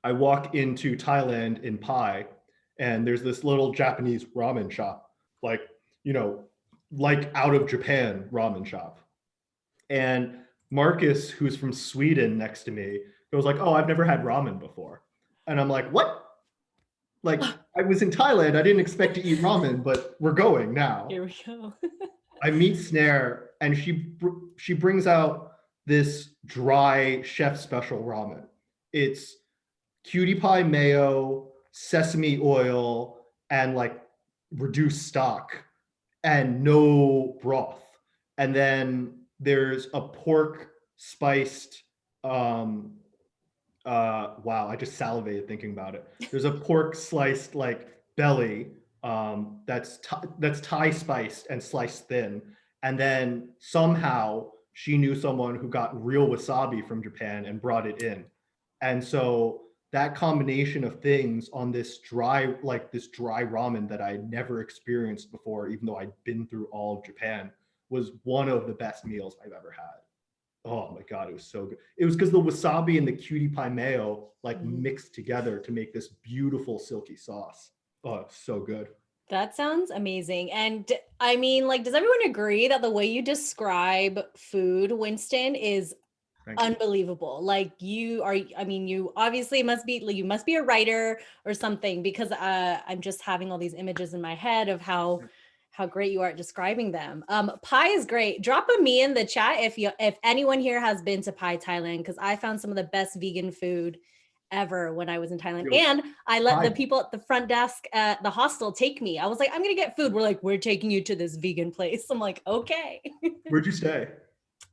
I walk into Thailand in Pai, and there's this little Japanese ramen shop, like, you know, like out of Japan ramen shop. And Marcus, who's from Sweden next to me, goes like, "Oh, I've never had ramen before." And I'm like, "What?" Like, I was in Thailand. I didn't expect to eat ramen, but we're going now. Here we go. I meet Snare, and she brings out this dry chef special ramen. It's cutie pie mayo, sesame oil, and like reduced stock, and no broth. And then there's a pork spiced. Wow, I just salivated thinking about it. There's a pork sliced like belly that's Thai spiced and sliced thin, and then somehow she knew someone who got real wasabi from Japan and brought it in, and so that combination of things on this dry ramen that I never experienced before, even though I'd been through all of Japan, was one of the best meals I've ever had. Oh my God, it was so good. It was because the wasabi and the cutie pie mayo like mixed together to make this beautiful silky sauce. Oh, so good. That sounds amazing. And I mean, like, does everyone agree that the way you describe food, Winston, is unbelievable? Like you are, I mean, you obviously you must be a writer or something, because I'm just having all these images in my head of how great you are at describing them. Pie is great. Drop a me in the chat if anyone here has been to Pie Thailand, because I found some of the best vegan food ever when I was in Thailand. And I let the people at the front desk at the hostel take me. I was like, I'm gonna get food. We're like, we're taking you to this vegan place. I'm like, okay. Where'd you stay?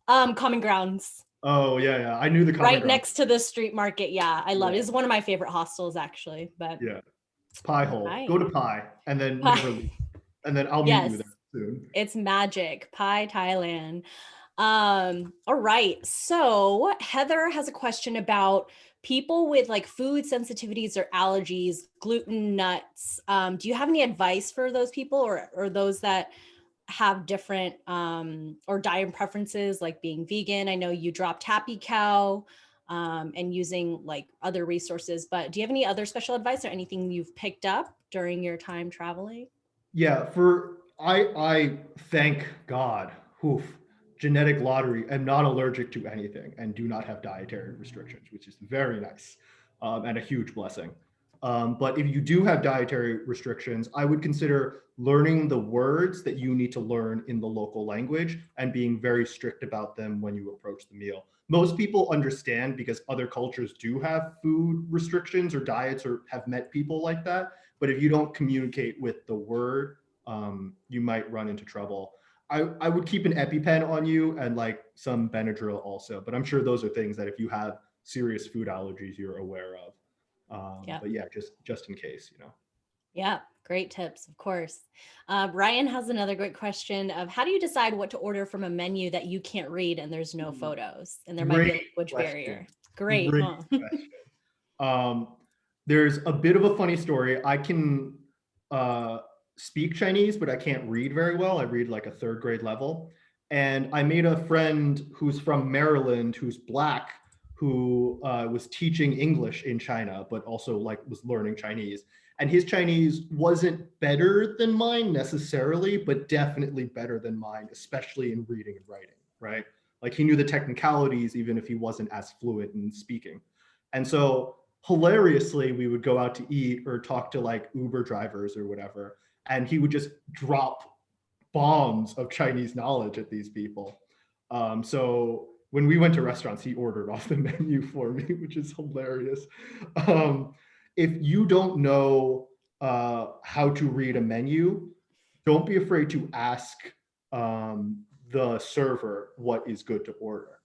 Common Grounds. Oh yeah. I knew the Common right Grounds. next to the street market. Yeah, I love it. It's one of my favorite hostels actually. But yeah, Pie Hole. Go to Pie and then never leave. And then I'll meet you there soon. It's magic. Pie Thailand. All right. So Heather has a question about people with like food sensitivities or allergies, gluten, nuts. Do you have any advice for those people or those that have different or diet preferences, like being vegan? I know you dropped Happy Cow and using like other resources, but do you have any other special advice or anything you've picked up during your time traveling? Yeah, I thank God, genetic lottery, am not allergic to anything and do not have dietary restrictions, which is very nice and a huge blessing. But if you do have dietary restrictions, I would consider learning the words that you need to learn in the local language and being very strict about them when you approach the meal. Most people understand because other cultures do have food restrictions or diets or have met people like that. But if you don't communicate with the word, you might run into trouble. I would keep an EpiPen on you and like some Benadryl also, but I'm sure those are things that if you have serious food allergies, you're aware of. But yeah, just in case, you know. Yeah, great tips, of course. Ryan has another great question of how do you decide what to order from a menu that you can't read and there's no photos and there might be a language barrier? Great, huh? Question. There's a bit of a funny story. I can speak Chinese, but I can't read very well. I read like a 3rd grade level. And I made a friend who's from Maryland, who's Black, who was teaching English in China, but also like was learning Chinese. And his Chinese wasn't better than mine necessarily, but definitely better than mine, especially in reading and writing, right? Like he knew the technicalities, even if he wasn't as fluent in speaking. And so hilariously, we would go out to eat or talk to like Uber drivers or whatever, and he would just drop bombs of Chinese knowledge at these people. So when we went to restaurants, he ordered off the menu for me, which is hilarious. Um, if you don't know how to read a menu, don't be afraid to ask the server what is good to order.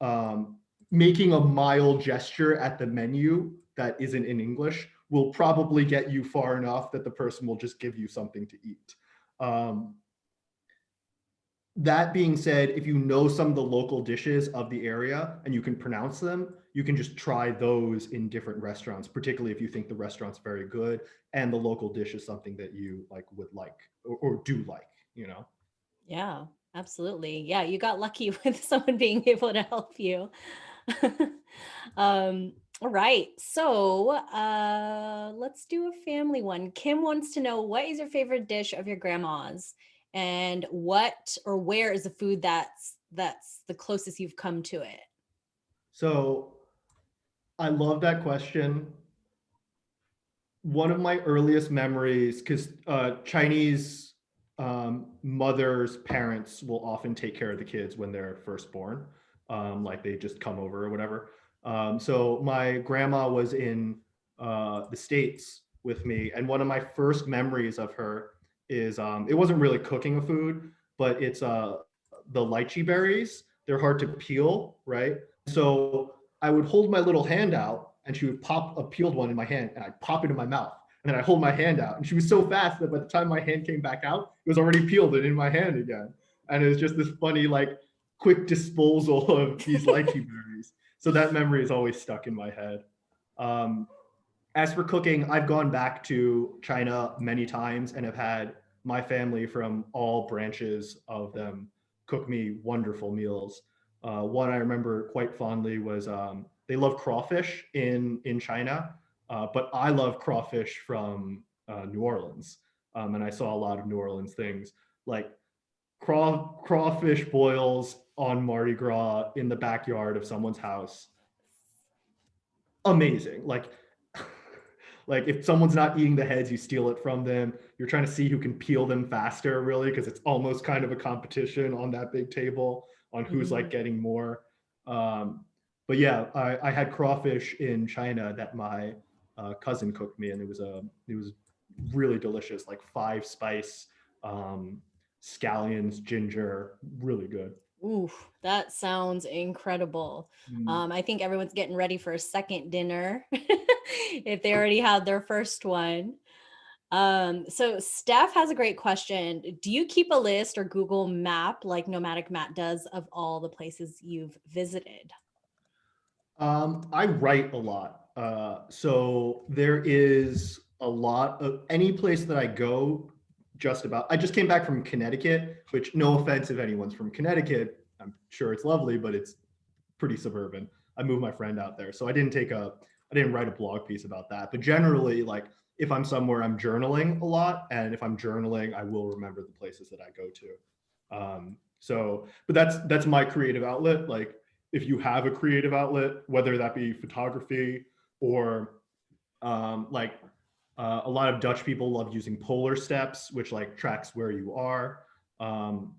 Um, Making a mild gesture at the menu that isn't in English will probably get you far enough that the person will just give you something to eat. Um, that being said, if you know some of the local dishes of the area and you can pronounce them, you can just try those in different restaurants, particularly if you think the restaurant's very good and the local dish is something that you like would like or do like, you know? Yeah, absolutely. Yeah, you got lucky with someone being able to help you. All right. So let's do a family one. Kim wants to know, what is your favorite dish of your grandma's? And what or where is the food that's the closest you've come to it? So I love that question. One of my earliest memories, because Chinese mothers, parents will often take care of the kids when they're first born, like they just come over or whatever. So my grandma was in the States with me, and one of my first memories of her is it wasn't really cooking a food, but it's the lychee berries. They're hard to peel, right? So I would hold my little hand out and she would pop a peeled one in my hand and I'd pop it in my mouth. And then I hold my hand out. And she was so fast that by the time my hand came back out, it was already peeled and in my hand again. And it was just this funny, like, quick disposal of these lychee berries. So that memory is always stuck in my head. Um, as for cooking, I've gone back to China many times and have had my family from all branches of them cook me wonderful meals. One I remember quite fondly was they love crawfish in China, but I love crawfish from New Orleans, and I saw a lot of New Orleans things like crawfish boils on Mardi Gras in the backyard of someone's house. Amazing. Like if someone's not eating the heads, you steal it from them. You're trying to see who can peel them faster, really, because it's almost kind of a competition on that big table on who's like Mhm. getting more. Um, but yeah, I had crawfish in China that my cousin cooked me, and it was really delicious, like 5 spice um, scallions, ginger, really good. Ooh, that sounds incredible. Mm. I think everyone's getting ready for a second dinner if they already had their first one. So Steph has a great question. Do you keep a list or Google map like Nomadic Matt does of all the places you've visited? I write a lot. So there is a lot of any place that I go, just about. I just came back from Connecticut, which no offense if anyone's from Connecticut. I'm sure it's lovely, but it's pretty suburban. I moved my friend out there. So I didn't write a blog piece about that. But generally, like if I'm somewhere, I'm journaling a lot. And if I'm journaling, I will remember the places that I go to. But that's my creative outlet. Like if you have a creative outlet, whether that be photography or like a lot of Dutch people love using polar steps, which like tracks where you are. Um,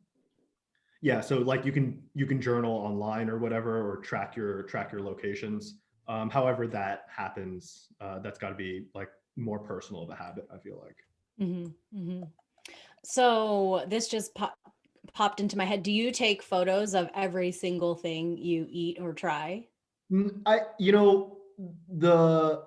yeah, so like you can journal online or whatever, or track your locations. However that happens, that's got to be like more personal of a habit, I feel like. Hmm. Hmm. So this just popped into my head. Do you take photos of every single thing you eat or try? I you know the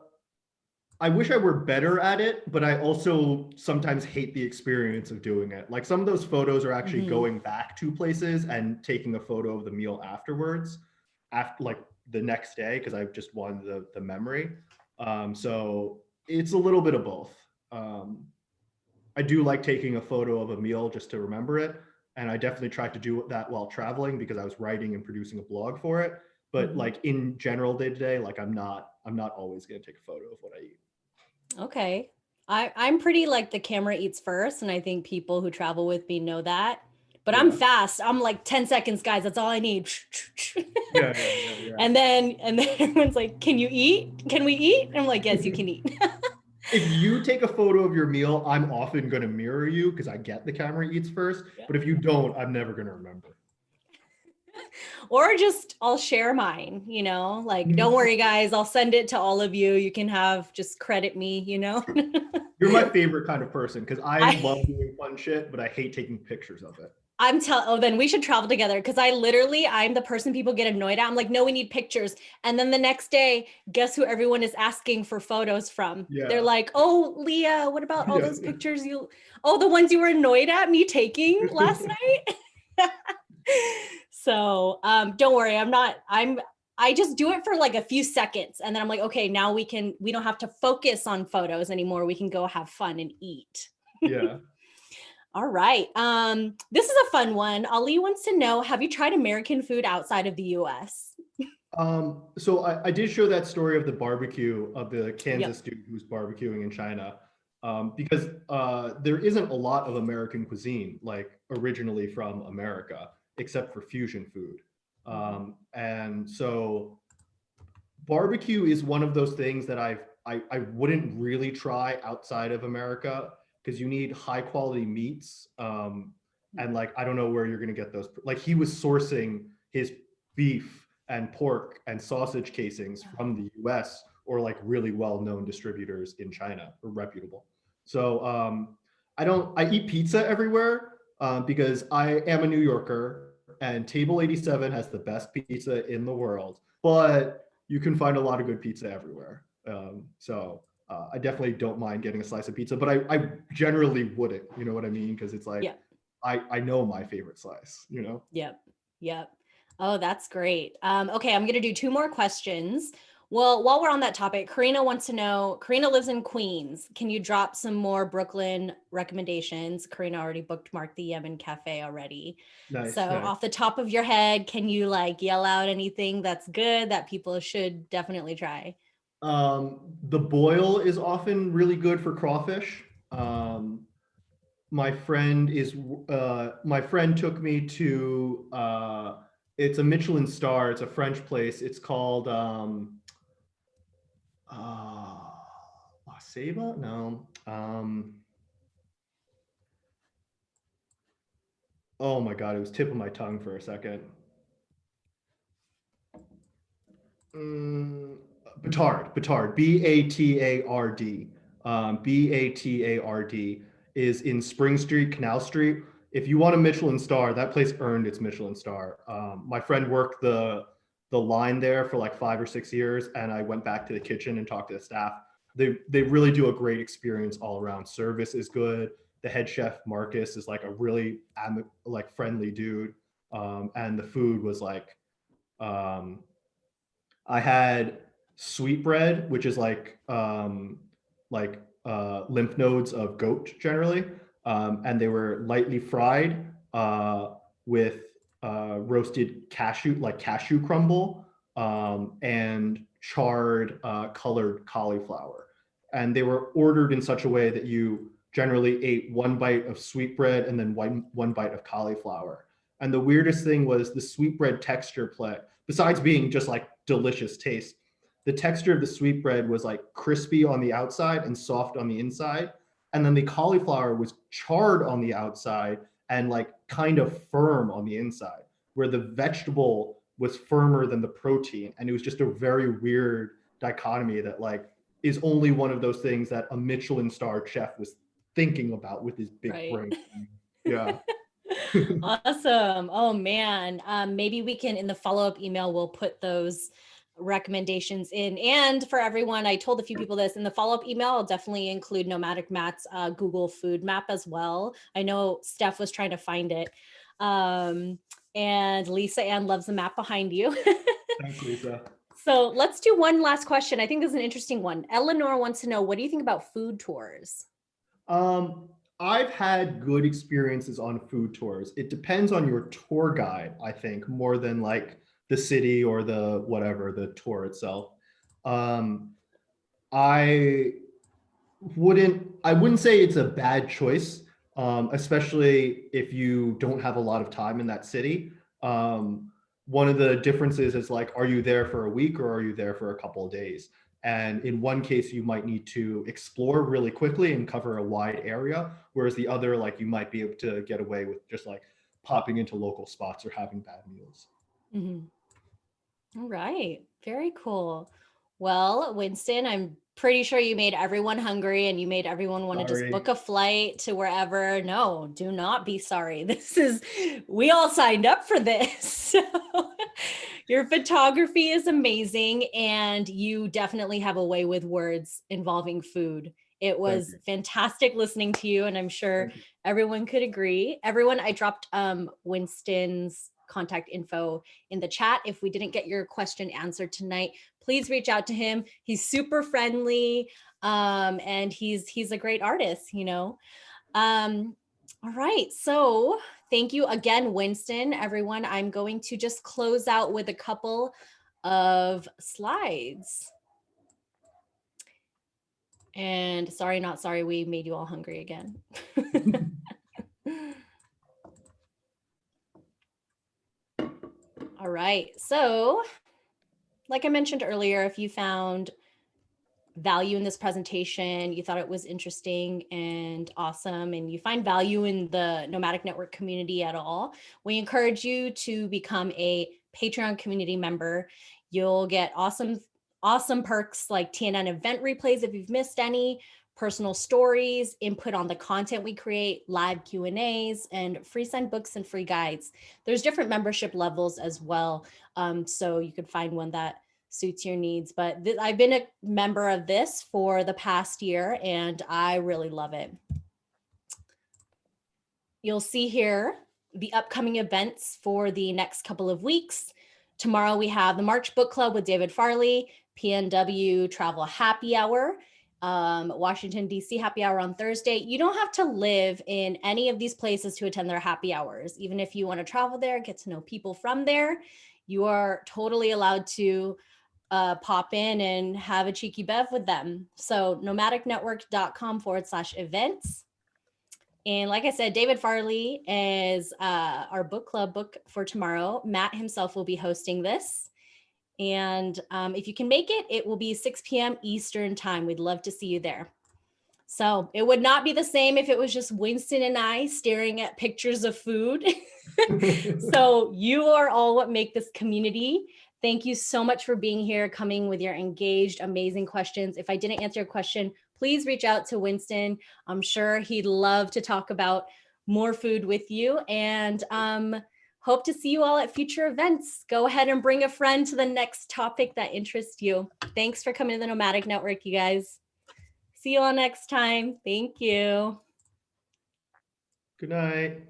I wish I were better at it, but I also sometimes hate the experience of doing it. Like some of those photos are actually Hmm. going back to places and taking a photo of the meal afterwards, after like the next day, because I've just wanted the memory. So it's a little bit of both. Um, I do like taking a photo of a meal just to remember it, and I definitely tried to do that while traveling because I was writing and producing a blog for it. but Mhm. like in general day to day, like I'm not always gonna take a photo of what I eat. Okay. I'm pretty like the camera eats first, and I think people who travel with me know that. But I'm Yeah. fast. I'm like 10 seconds, guys. That's all I need. Yeah, yeah, yeah, yeah. And then everyone's like, "Can you eat? Can we eat?" And I'm like, "Yes, you can eat." If you take a photo of your meal, I'm often going to mirror you because I get the camera eats first. Yeah. But if you don't, I'm never going to remember. Or just I'll share mine, like, don't worry, guys, I'll send it to all of you. You can have just credit me. You're my favorite kind of person because I I love doing fun shit, but I hate taking pictures of it. then we should travel together because I'm the person people get annoyed at. I'm like, no, we need pictures. And then the next day, guess who everyone is asking for photos from? They're Yeah. like, oh, Leah, what about all Yeah. those pictures the ones you were annoyed at me taking last night? So don't worry, I just do it for like a few seconds. And then I'm like, okay, now we don't have to focus on photos anymore. We can go have fun and eat. Yeah. All right. This is a fun one. Ali wants to know, have you tried American food outside of the US? So I did show that story of the barbecue of the Yep. Kansas dude who's barbecuing in China, because there isn't a lot of American cuisine like originally from America, except for fusion food. Mhm. And so barbecue is one of those things that I wouldn't really try outside of America because you need high quality meats. And like I don't know where you're gonna get those. Like he was sourcing his beef and pork and sausage casings from the US or like really well-known distributors in China or reputable. So I eat pizza everywhere because I am a New Yorker and Table 87 has the best pizza in the world. But you can find a lot of good pizza everywhere. I definitely don't mind getting a slice of pizza, but I generally wouldn't, you know what I mean? Because it's like, Yep. I know my favorite slice, you know? Yep. Yep. Oh, that's great. Okay, I'm gonna do two more questions. Well, while we're on that topic, Karina wants to know, Karina lives in Queens. Can you drop some more Brooklyn recommendations? Karina already bookmarked the Yemen Cafe already. So Nice, nice. off the top of your head, can you like yell out anything that's good that people should definitely try? The boil is often really good for crawfish. My friend is my friend took me to it's a Michelin star. It's a French place. It's called uh, La Ceiba? No. Oh my God, it was tip of my tongue for a second. Mm, Batard, Batard. Batard is in Spring Street, Canal Street. If you want a Michelin star, that place earned its Michelin star. My friend worked the line there for like 5 or 6 years, and I went back to the kitchen and talked to the staff. They really do a great experience all around. Service is good. The head chef Marcus is like a really like friendly dude, and the food was um, I had sweetbread, which is like lymph nodes of goat generally, and they were lightly fried with roasted cashew, like cashew crumble, and charred colored cauliflower. And they were ordered in such a way that you generally ate one bite of sweetbread and then one bite of cauliflower. And the weirdest thing was the sweetbread texture play, besides being just like delicious taste, the texture of the sweetbread was like crispy on the outside and soft on the inside. And then the cauliflower was charred on the outside and like kind of firm on the inside, where the vegetable was firmer than the protein. And it was just a very weird dichotomy that like is only one of those things that a Michelin star chef was thinking about with his big Right. brain. Yeah. Awesome. Oh man. Maybe we can, in the follow-up email, we'll put those recommendations in. And for everyone, I told a few people this in the follow-up email, I'll definitely include Nomadic Matt's Google food map as well. I know Steph was trying to find it. And Lisa Ann loves the map behind you. Thanks, Lisa. So let's do one last question. I think this is an interesting one. Eleanor wants to know, what do you think about food tours? Um, I've had good experiences on food tours. It depends on your tour guide, I think, more than like the city or the whatever, the tour itself. Um, I I wouldn't say it's a bad choice, especially if you don't have a lot of time in that city. One of the differences is like, are you there for a week or are you there for a couple of days? And in one case, you might need to explore really quickly and cover a wide area, whereas the other, like, you might be able to get away with just like popping into local spots or having bad meals. Mhm. All right. Very cool. Well, Winston, I'm pretty sure you made everyone hungry and you made everyone want to just book Sorry. a flight to wherever. No, do not be sorry. We all signed up for this. So your photography is amazing and you definitely have a way with words involving food. It Thank was you. fantastic listening to you, and I'm sure Thank you. everyone could agree. Everyone, I dropped Winston's contact info in the chat. If we didn't get your question answered tonight, please reach out to him. He's super friendly, and he's a great artist, you know. All right, so thank you again, Winston. Everyone, I'm going to just close out with a couple of slides. And sorry, not sorry, we made you all hungry again. All right, so like I mentioned earlier, if you found value in this presentation, you thought it was interesting and awesome, and you find value in the Nomadic Network community at all, we encourage you to become a Patreon community member. You'll get awesome perks like TNN event replays if you've missed any, personal stories, input on the content we create, live Q&As, and free signed books and free guides. There's different membership levels as well, so you could find one that suits your needs. But I've been a member of this for the past year and I really love it. You'll see here the upcoming events for the next couple of weeks. Tomorrow we have the March Book Club with David Farley, PNW Travel Happy Hour, Washington, D.C. Happy Hour on Thursday. You don't have to live in any of these places to attend their happy hours. Even if you want to travel there, get to know people from there, you are totally allowed to pop in and have a cheeky bev with them. So nomadicnetwork.com/events. And like I said, David Farley is our book club book for tomorrow. Matt himself will be hosting this. And if you can make it, it will be 6 p.m. Eastern time. We'd love to see you there. So it would not be the same if it was just Winston and I staring at pictures of food. So you are all what make this community. Thank you so much for being here, coming with your engaged, amazing questions. If I didn't answer your question, please reach out to Winston. I'm sure he'd love to talk about more food with you, and hope to see you all at future events. Go ahead and bring a friend to the next topic that interests you. Thanks for coming to the Nomadic Network, you guys. See you all next time. Thank you. Good night.